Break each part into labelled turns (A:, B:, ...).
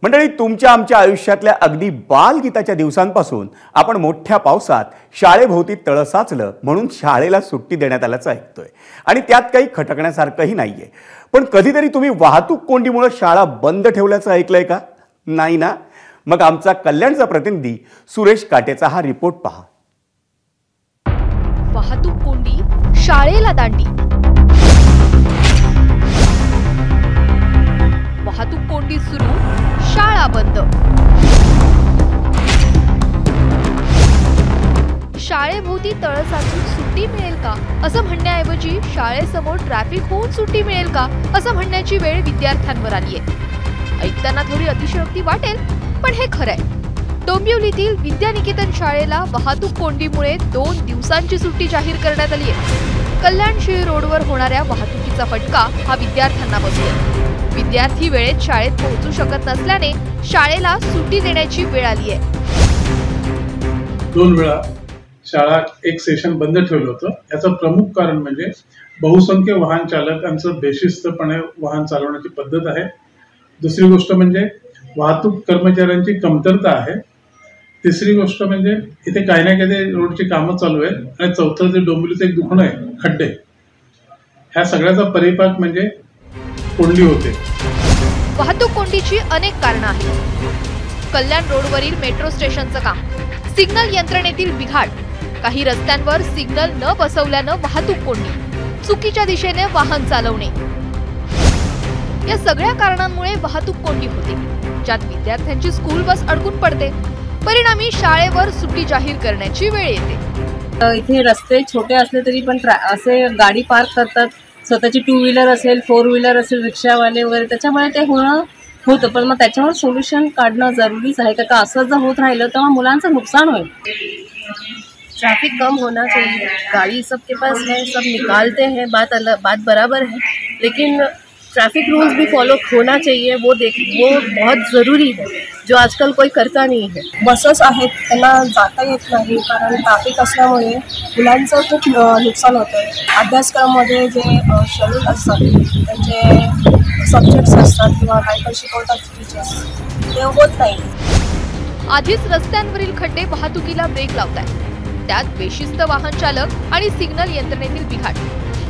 A: मंडळी, तुमच्या आमच्या आयुष्यातल्या अगदी बालगीताच्या दिवसांपासून आपण मोठ्या पावसात शाळेभोवती तळ साचलं म्हणून शाळेला सुट्टी देण्यात आल्याचं ऐकतोय आणि त्यात काही खटकण्यासारखंही नाहीये। पण कधीतरी तुम्ही वाहतूक कोंडीमुळे शाळा बंद ठेवल्याचं ऐकलंय का? नाही ना? मग आमचा कल्याणचा प्रतिनिधी सुरेश काटेचा हा रिपोर्ट पहा।
B: वाहतूक कोंडी, शाळेला दांडी। वाहतूक कोंडी सुरू, शाळा बंद। शाळेभोवती तळ साचून सुट्टी मिळेल का असं म्हणण्याऐवजी शाळेसमोर ट्रॅफिक होऊन सुट्टी मिळेल का असं म्हणण्याची वेळ विद्यार्थ्यांवर आली आहे। ऐकताना थोडी अतिशयोक्ती वाटेल, पण हे खरंय। डोंबिवलीतील विद्यानिकेतन शाळेला वाहतूक कोंडीमुळे 2 दिवसांची सुट्टी जाहीर करण्यात आली आहे। कल्याण शिळ रोडवर होणाऱ्या वाहतुकीचा फटका हा विद्यार्थ्यांना बसतोय। विद्यार्थी वेळेत शाळेत पोहोचू शकत नसल्याने शाळेला सुट्टी देण्याची वेळ आली आहे।
C: 2 वेळा शाळा एक सेशन बंद ठेवलं होतं। याचं प्रमुख कारण म्हणजे बहुसंख्य वाहन चालकांचं बेशिस्तपणे वाहन चालवण्याची पद्धत आहे। दुसरी गोष्ट म्हणजे वाहतूक कर्मचाऱ्यांची कमतरता आहे। तिसरी गोष्ट म्हणजे इथे काही ना काही रोडची कामं चालू आहेत आणि चौथं जे डोंबिवलीचं एक दुखणं आहे, खड्डे। ह्या सगळ्याचा परिपाक म्हणजे कोंडी होते।
B: वाहतूक कोंडीची अनेक कारणं आहेत। कल्याण रोडवरील मेट्रो स्टेशनचं काम, सिग्नल यंत्रणेतील बिघाड, काही रस्त्यांवर सिग्नल न बसवल्यानं वाहतूक कोंडी, चुकीच्या दिशेने वाहन चालवणे, या सगळ्या कारणांमुळे वाहतूक कोंडी होते, ज्यात विद्यार्थ्यांची स्कूल बस अडकून पडते। परिणामी शाळेवर सुट्टी जाहीर करण्याची वेळ येते।
D: इथे रस्ते छोटे असले तरी पण असे गाडी पार्क करतात, स्वतःची 2 व्हीलर असेल, 4 व्हीलर असेल, रिक्षावाले वगैरे, त्याच्यामुळे ते होतं। पण मग त्याच्यावर सोल्युशन काढणं जरुरीच आहे, का असं जर होत राहिलं तर मुलांचं नुकसान होईल। ट्रैफिक कम होना चाहिए, गाड़ी सबके पास है, सब निकालते हैं, बात बराबर है, लेकिन ट्रैफिक रूल्स भी फॉलो होना चाहिए, वो बहुत ज़रूरी है, जो आजकल कोई करता नहीं है।
E: बसेस आहेत त्यांना जाता येत नाही, कारण ट्रॅफिक असल्यामुळे मुलांचं खूप नुकसान होतं। अभ्यासक्रमामध्ये जे शेड्यूल असतात, त्यांचे सब्जेक्ट्स असतात किंवा काही पण शिकवतात टीचर्स, ते होत नाही।
B: आधीच रस्त्यांवरील खड्डे वाहतुकीला ब्रेक लावतात, त्यात बेशिस्त वाहन चालक आणि सिग्नल यंत्रणेतील बिघाड,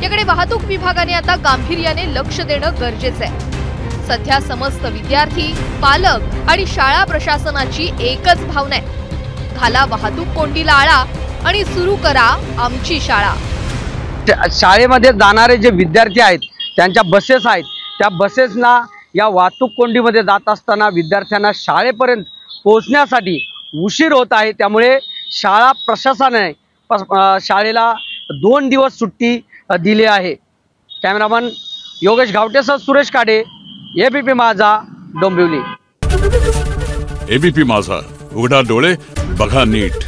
B: याकडे वाहतूक विभागाने आता गांभीर्याने लक्ष देणं गरजेचं आहे। सध्या समस्त विद्यार्थी, पालक आणि शाळा प्रशासनाची एकच भावना आहे, घाला वाहतूक कोंडीला आळा आणि सुरू करा आमची शाळा।
F: शाळेमध्ये जाणारे जे विद्यार्थी आहेत, त्यांच्या बसेस आहेत, त्या बसेसना या वाहतूक कोंडीमध्ये जात असताना विद्यार्थ्यांना शाळेपर्यंत पोहोचण्यासाठी उशीर होत आहे। त्यामुळे शाळा प्रशासनाने शाळेला 2 दिवस सुट्टी दिली आहे। कॅमेरामन योगेश घावटेसह सुरेश काटे, एबीपी माझा, डोंबिवली।
G: एबीपी माझा, उघडा डोळे बघा नीट।